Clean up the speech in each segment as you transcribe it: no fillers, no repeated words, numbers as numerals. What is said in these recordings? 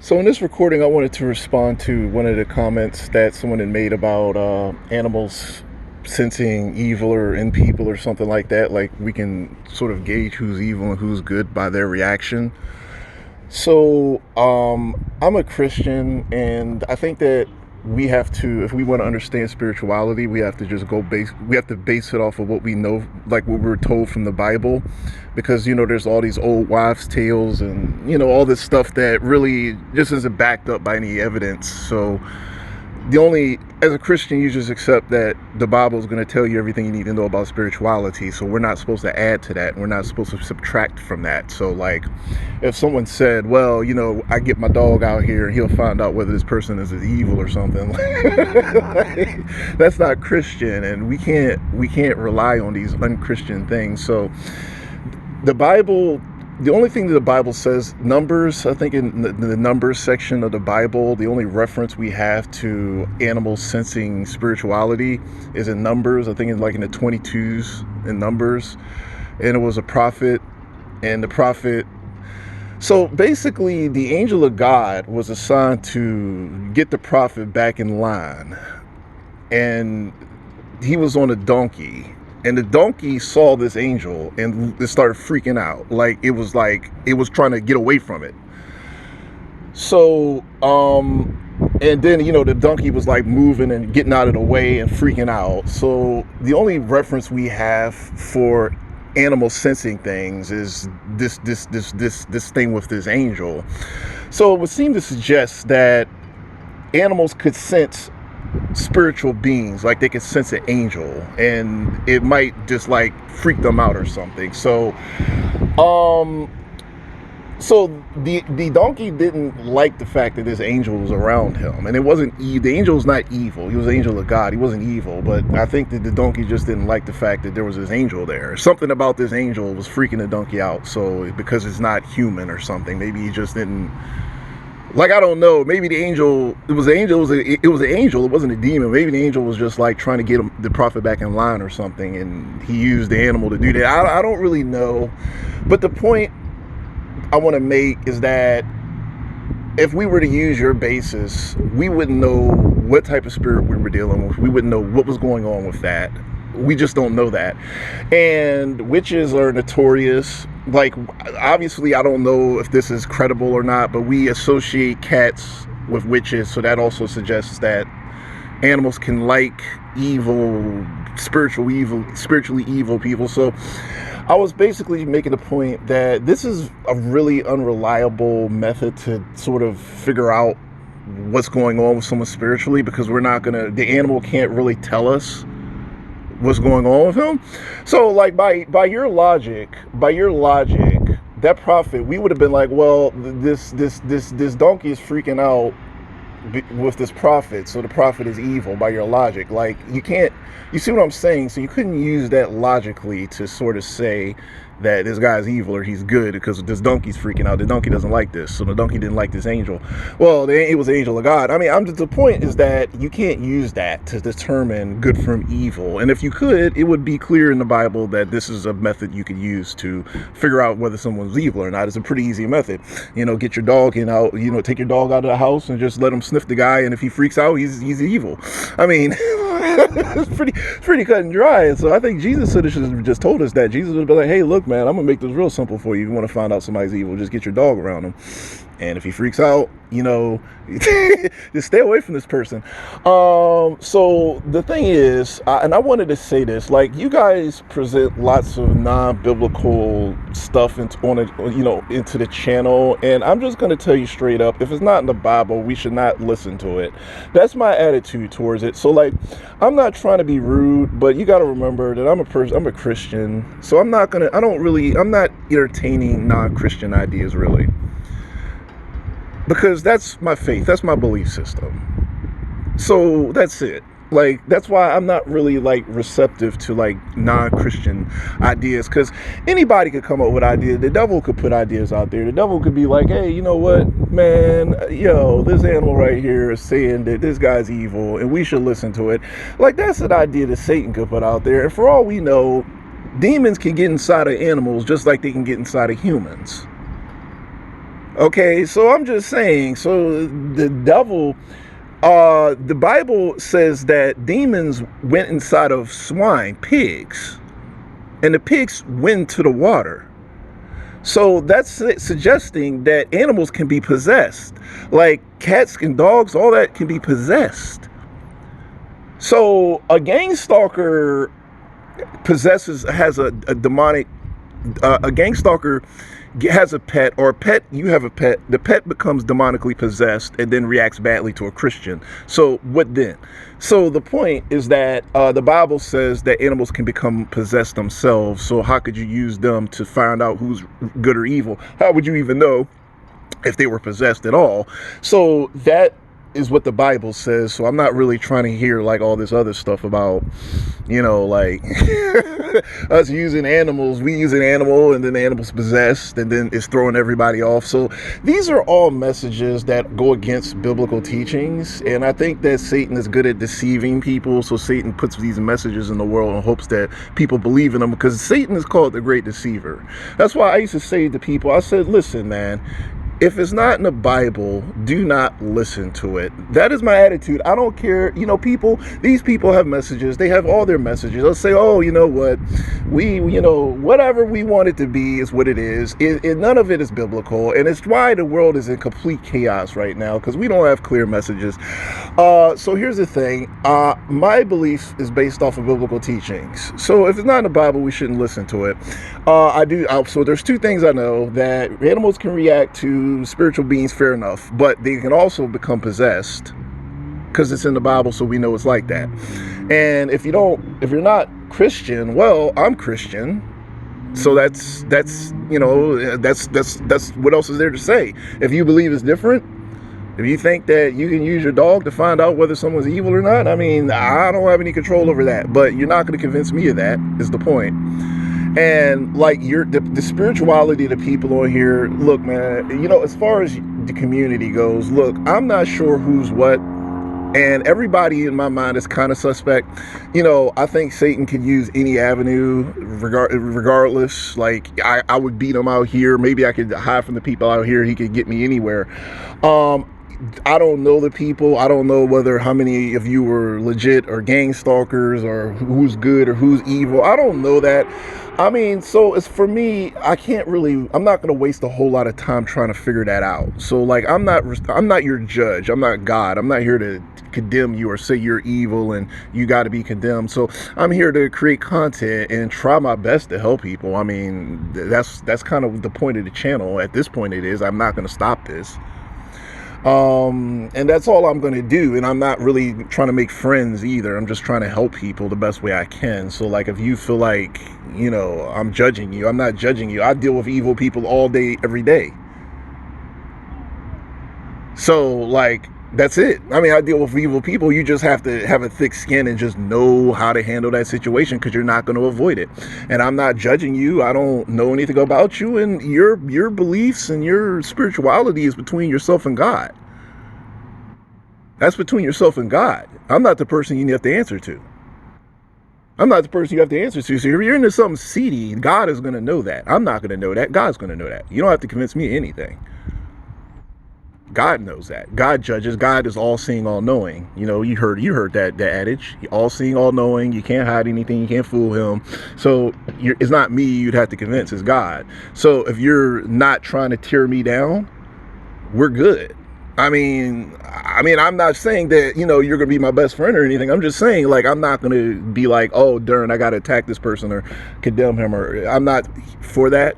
So in this recording, I wanted to respond to one of the comments that someone had made about animals sensing evil or in people or something like that. Like we can sort of gauge who's evil and who's good by their reaction. So I'm a Christian, and I think that we have to, if we want to understand spirituality, we have to just we have to base it off of what we know, like what we're told from the Bible, because there's all these old wives' tales and all this stuff that really just isn't backed up by any evidence. So as a Christian, you just accept that the Bible is going to tell you everything you need to know about spirituality. So we're not supposed to add to that. We're not supposed to subtract from that. So like, if someone said, well, I get my dog out here and he'll find out whether this person is evil or something, that's not Christian. And we can't rely on these unchristian things. So the Bible, the only thing that the Bible says, Numbers, I think in the Numbers section of the Bible, the only reference we have to animals sensing spirituality is in Numbers. I think it's like in the 22s in Numbers. And it was a prophet, and the prophet, so basically the angel of God was assigned to get the prophet back in line. And he was on a donkey. And the donkey saw this angel and it started freaking out. Like it was trying to get away from it. So, and then, the donkey was like moving and getting out of the way and freaking out. So the only reference we have for animal sensing things is this thing with this angel. So it would seem to suggest that animals could sense spiritual beings, like they could sense an angel, and it might just like freak them out or something. So the donkey didn't like the fact that this angel was around him, and it wasn't the angel was not evil. He was an angel of God. He wasn't evil, but I think that the donkey just didn't like the fact that there was this angel there. Something about this angel was freaking the donkey out. So because it's not human or something, maybe he just didn't. Like, I don't know, maybe the angel, it was an angel, it wasn't a demon. Maybe the angel was just like trying to get the prophet back in line or something, and he used the animal to do that. I don't really know. But the point I want to make is that if we were to use your basis, we wouldn't know what type of spirit we were dealing with. We wouldn't know what was going on with that. We just don't know that. And witches are notorious. Like, obviously, I don't know if this is credible or not, but we associate cats with witches. So that also suggests that animals can like spiritually evil people. So I was basically making the point that this is a really unreliable method to sort of figure out what's going on with someone spiritually, because the animal can't really tell us what's going on with him. So like by your logic, that prophet, we would have been like, well, this donkey is freaking out with this prophet, so the prophet is evil by your logic. Like, you see what I'm saying? So you couldn't use that logically to sort of say that this guy's evil or he's good because this donkey's freaking out. The donkey doesn't like this, so the donkey didn't like this angel. Well, it was the angel of God. I mean, the point is that you can't use that to determine good from evil. And if you could, it would be clear in the Bible that this is a method you could use to figure out whether someone's evil or not. It's a pretty easy method. Get your dog out. Take your dog out of the house and just let him sniff the guy. And if he freaks out, he's evil. I mean, it's pretty cut and dry. And so I think Jesus should have just told us that. Jesus would have been like, hey, look, man, I'm gonna make this real simple for you. If you want to find out somebody's evil, just get your dog around him, and if he freaks out, just stay away from this person. So the thing is, and I wanted to say this, like, you guys present lots of non-biblical stuff into the channel, and I'm just going to tell you straight up, if it's not in the Bible, we should not listen to it. That's my attitude towards it. So like, I'm not trying to be rude, but you got to remember that I'm a Christian, so I'm not entertaining non-Christian ideas, really. Because that's my faith, that's my belief system. So that's it. Like, that's why I'm not really like receptive to like non-Christian ideas, because anybody could come up with ideas. The devil could put ideas out there. The devil could be like, hey, you know what, man, this animal right here is saying that this guy's evil and we should listen to it. Like, that's an idea that Satan could put out there. And for all we know, demons can get inside of animals just like they can get inside of humans. Okay, so I'm just saying, so the devil, the Bible says that demons went inside of swine, pigs, and the pigs went to the water. So that's suggesting that animals can be possessed. Like cats and dogs, all that can be possessed. So a gang stalker has a demonic, a gang stalker has a pet, or a pet, you have a pet, the pet becomes demonically possessed and then reacts badly to a Christian. So what then? So the point is that the Bible says that animals can become possessed themselves. So how could you use them to find out who's good or evil? How would you even know if they were possessed at all? So that is what the Bible says. So I'm not really trying to hear like all this other stuff about, you know, like us using animals. We use an animal and then the animal's possessed and then it's throwing everybody off. So these are all messages that go against biblical teachings. And I think that Satan is good at deceiving people. So Satan puts these messages in the world in hopes that people believe in them, because Satan is called the great deceiver. That's why I used to say to people, I said, listen, man, if it's not in the Bible, do not listen to it. That is my attitude. I don't care. You know, these people have messages. They have all their messages. They'll say, oh, you know what? Whatever we want it to be is what it is. None of it is biblical. And it's why the world is in complete chaos right now, because we don't have clear messages. So here's the thing. My belief is based off of biblical teachings. So if it's not in the Bible, we shouldn't listen to it. So there's two things I know: that animals can react to spiritual beings, fair enough, but they can also become possessed, because it's in the Bible, so we know it's like that. And if you're not Christian, well, I'm Christian, so that's what else is there to say? If you believe it's different, if you think that you can use your dog to find out whether someone's evil or not, I mean, I don't have any control over that, but you're not going to convince me of that, is the point. And like the spirituality of the people on here, look, man, as far as the community goes, look, I'm not sure who's what, and everybody in my mind is kind of suspect. I think Satan could use any avenue, regardless. Like I would beat him out here. Maybe I could hide from the people out here. He could get me anywhere. I don't know the people. I don't know how many of you were legit or gang stalkers, or who's good or who's evil. I don't know that. I mean, so it's for me, I'm not going to waste a whole lot of time trying to figure that out. So like, I'm not your judge. I'm not God. I'm not here to condemn you or say you're evil and you got to be condemned. So I'm here to create content and try my best to help people. I mean, that's kind of the point of the channel. At this point it is. I'm not going to stop this. And that's all I'm going to do. And I'm not really trying to make friends either. I'm just trying to help people the best way I can. So like, if you feel like, I'm judging you, I'm not judging you. I deal with evil people all day, every day. So like, that's it. I mean, I deal with evil people. You just have to have a thick skin and just know how to handle that situation, because you're not going to avoid it. And I'm not judging you. I don't know anything about you, and your beliefs and your spirituality is between yourself and God. That's between yourself and God. I'm not the person you have to answer to. I'm not the person you have to answer to. So if you're into something seedy, God is going to know that. I'm not going to know that. God's going to know that. You don't have to convince me of anything. God knows that. God judges. God is all-seeing, all-knowing. You heard that adage. All-seeing, all-knowing. You can't hide anything. You can't fool him. So it's not me you'd have to convince. It's God. So if you're not trying to tear me down, we're good. I mean, I'm not saying that, you're going to be my best friend or anything. I'm just saying, like, I'm not going to be like, oh, darn, I got to attack this person or condemn him, or I'm not for that.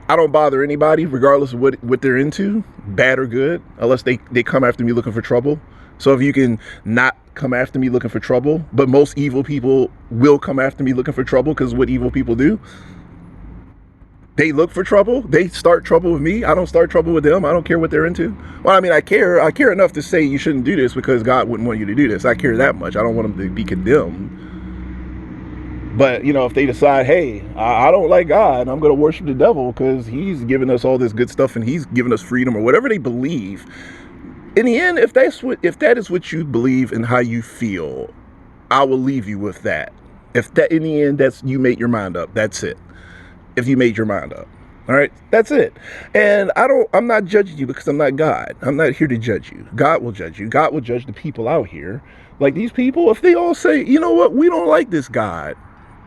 I don't bother anybody, regardless of what they're into, bad or good, unless they come after me looking for trouble. So if you can not come after me looking for trouble, but most evil people will come after me looking for trouble, because what evil people do, they look for trouble. They start trouble with me. I don't start trouble with them. I don't care what they're into. Well, I mean, I care enough to say you shouldn't do this because God wouldn't want you to do this. I care that much. I don't want them to be condemned. But, if they decide, hey, I don't like God, I'm going to worship the devil because he's giving us all this good stuff and he's giving us freedom, or whatever they believe. In the end, if that is what you believe and how you feel, I will leave you with that. If that, in the end, you made your mind up, that's it. If you made your mind up. All right, that's it. And I'm not judging you because I'm not God. I'm not here to judge you. God will judge you. God will judge the people out here. Like these people, if they all say, you know what, we don't like this God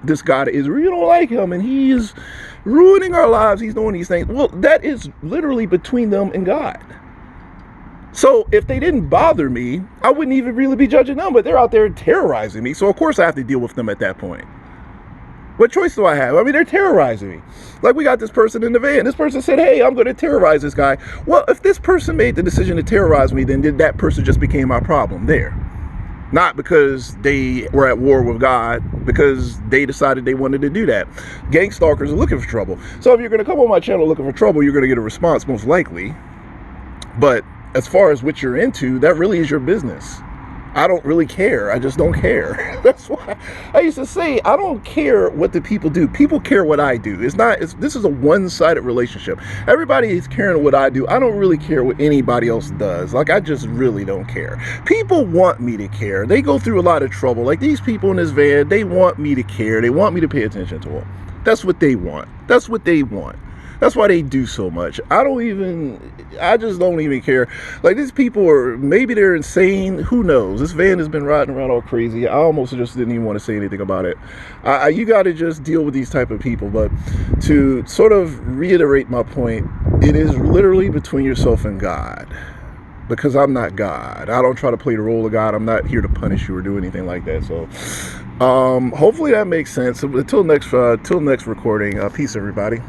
of Israel, we don't like him, and he is ruining our lives, he's doing these things. Well, that is literally between them and God. So if they didn't bother me, I wouldn't even really be judging them, but they're out there terrorizing me. So of course I have to deal with them at that point. What choice do I have? I mean, they're terrorizing me. Like we got this person in the van. This person said, hey, I'm going to terrorize this guy. Well, if this person made the decision to terrorize me, then that person just became my problem there. Not because they were at war with God, because they decided they wanted to do that. Gang stalkers are looking for trouble. So if you're going to come on my channel looking for trouble, you're going to get a response most likely. But as far as what you're into, that really is your business. I don't really care. I just don't care. That's why I used to say, I don't care what the people do. People care what I do. This is a one-sided relationship. Everybody is caring what I do. I don't really care what anybody else does. Like, I just really don't care. People want me to care. They go through a lot of trouble. Like these people in this van, they want me to care. They want me to pay attention to them. That's what they want. That's what they want. That's why they do so much. I just don't even care. Like these people maybe they're insane. Who knows? This van has been riding around all crazy. I almost just didn't even want to say anything about it. You got to just deal with these type of people. But to sort of reiterate my point, it is literally between yourself and God. Because I'm not God. I don't try to play the role of God. I'm not here to punish you or do anything like that. So hopefully that makes sense. Until next recording, peace everybody.